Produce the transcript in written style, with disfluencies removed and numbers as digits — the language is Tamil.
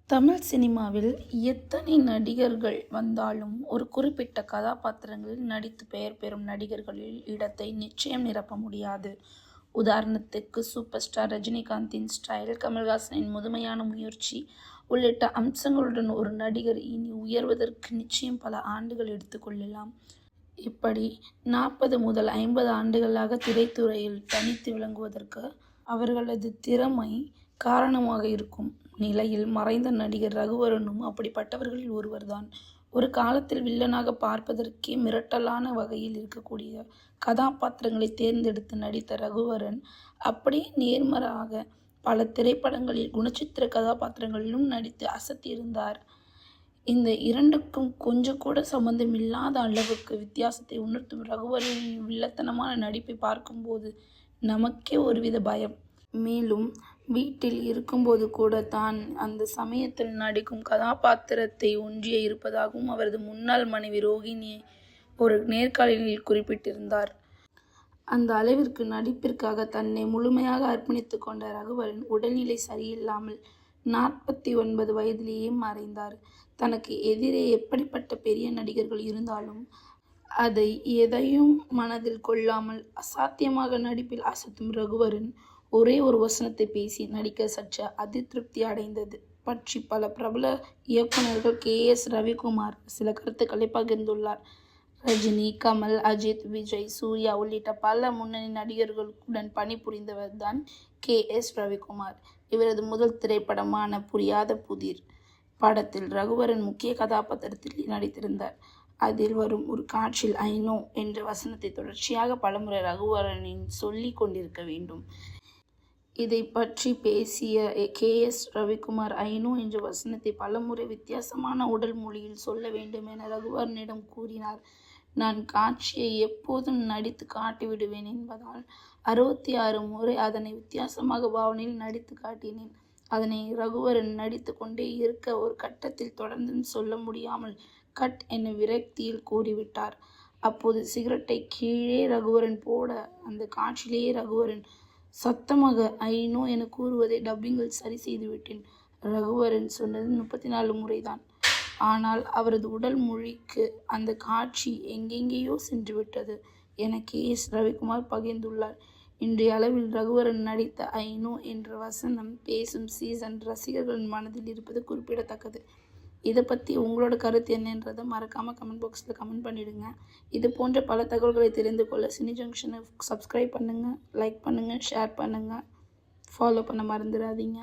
தமிழ் சினிமாவில் எத்தனை நடிகர்கள் வந்தாலும் ஒரு குறிப்பிட்ட கதாபாத்திரங்களில் நடித்து பெயர் பெறும் நடிகர்களில் இடத்தை நிச்சயம் நிரப்ப முடியாது. உதாரணத்துக்கு சூப்பர் ஸ்டார் ரஜினிகாந்தின் ஸ்டைல், கமல்ஹாசனின் முதுமையான முயற்சி உள்ளிட்ட அம்சங்களுடன் ஒரு நடிகர் இனி உயர்வதற்கு நிச்சயம் பல ஆண்டுகள் எடுத்துக்கொள்ளலாம். இப்படி 40 முதல் 50 ஆண்டுகளாக திரைத்துறையில் தனித்து விளங்குவதற்கு அவர்களது திறமை காரணமாக இருக்கும் நிலையில் மறைந்த நடிகர் ரகுவரனும் அப்படிப்பட்டவர்களில் ஒருவர்தான். ஒரு காலத்தில் வில்லனாக பார்ப்பதற்கே மிரட்டலான வகையில் இருக்கக்கூடிய கதாபாத்திரங்களை தேர்ந்தெடுத்து நடித்த ரகுவரன் அப்படியே நேர்மாறாக பல திரைப்படங்களில் குணச்சித்திர கதாபாத்திரங்களிலும் நடித்து அசத்தியிருந்தார். இந்த இரண்டுக்கும் கொஞ்சம் கூட சம்பந்தமில்லாத அளவுக்கு வித்தியாசத்தை உணர்த்தும் ரகுவரனின் வில்லத்தனமான நடிப்பை பார்க்கும்போது நமக்கே ஒருவித பயம். மேலும் வீட்டில் இருக்கும்போது கூட தான் அந்த சமயத்தில் நடிக்கும் கதாபாத்திரத்தை ஒன்றிய இருப்பதாகவும் அவரது முன்னாள் மனைவி ரோகிணி ஒரு நேர்காணலில் குறிப்பிட்டிருந்தார். அந்த அளவிற்கு நடிப்பிற்காக தன்னை முழுமையாக அர்ப்பணித்து கொண்ட ரகுவரன் உடல்நிலை சரியில்லாமல் 49 வயதிலேயே மறைந்தார். தனக்கு எதிரே எப்படிப்பட்ட பெரிய நடிகர்கள் இருந்தாலும் அதை எதையும் மனதில் கொள்ளாமல் அசாத்தியமாக நடிப்பில் அசத்தும் ரகுவரன் ஒரே ஒரு வசனத்தை பேசி நடிக்க சற்று அதிருப்தி அடைந்தது பற்றி பல பிரபல இயக்குநர்கள் KS ரவிக்குமார் சில கருத்துக்களை பகிர்ந்துள்ளார். ரஜினி, கமல், அஜித், விஜய், சூர்யா உள்ளிட்ட பல முன்னணி நடிகர்களுடன் பணிபுரிந்தவர் தான் KS ரவிக்குமார். இவரது முதல் திரைப்படமான புரியாத புதிர் படத்தில் ரகுவரன் முக்கிய கதாபாத்திரத்தில் நடித்திருந்தார். அதில் வரும் ஒரு காட்சியில் "ஐ நோ" என்ற வசனத்தை தொடர்ச்சியாக பலமுறை ரகுவரனின் சொல்லி கொண்டிருக்க வேண்டும். இதை பற்றி பேசிய KS ரவிக்குமார் "ஐ நோ" என்ற வசனத்தை பலமுறை வித்தியாசமான உடல் மொழியில் சொல்ல வேண்டும் என ரகுவரனிடம் கூறினார். நான் காட்சியை எப்போதும் நடித்து காட்டிவிடுவேன் என்பதால் 66 முறை அதனை வித்தியாசமாக பாவனையில் நடித்து காட்டினேன். அதனை ரகுவரன் நடித்து கொண்டே இருக்க ஒரு கட்டத்தில் தொடர்ந்து சொல்ல முடியாமல் கட் என விரக்தியில் கூறிவிட்டார். அப்போது சிகரெட்டை கீழே ரகுவரன் போட அந்த காட்சியிலேயே ரகுவரன் சத்தமாக "ஐ நோ" என கூறுவதை டப்பிங்கில் சரி செய்துவிட்டேன். ரகுவரன் சொன்னது 34 முறைதான். ஆனால் அவரது உடல் மொழிக்கு அந்த காட்சி எங்கெங்கேயோ சென்றுவிட்டது என KS ரவிக்குமார் பகிர்ந்துள்ளார். இன்றைய அளவில் ரகுவரன் நடித்த "ஐ நோ" என்ற வசனம் பேசும் சீசன் ரசிகர்களின் மனதில் இருப்பது குறிப்பிடத்தக்கது. இதை பற்றி உங்களோட கருத்து என்னன்றதை மறக்காமல் கமெண்ட் பாக்ஸில் கமெண்ட் பண்ணிடுங்க. இது போன்ற பல தகவல்களை தெரிந்து கொள்ள சினி ஜங்ஷனை சப்ஸ்கிரைப் பண்ணுங்கள், லைக் பண்ணுங்கள், ஷேர் பண்ணுங்கள், ஃபாலோ பண்ண மறந்துடாதீங்க.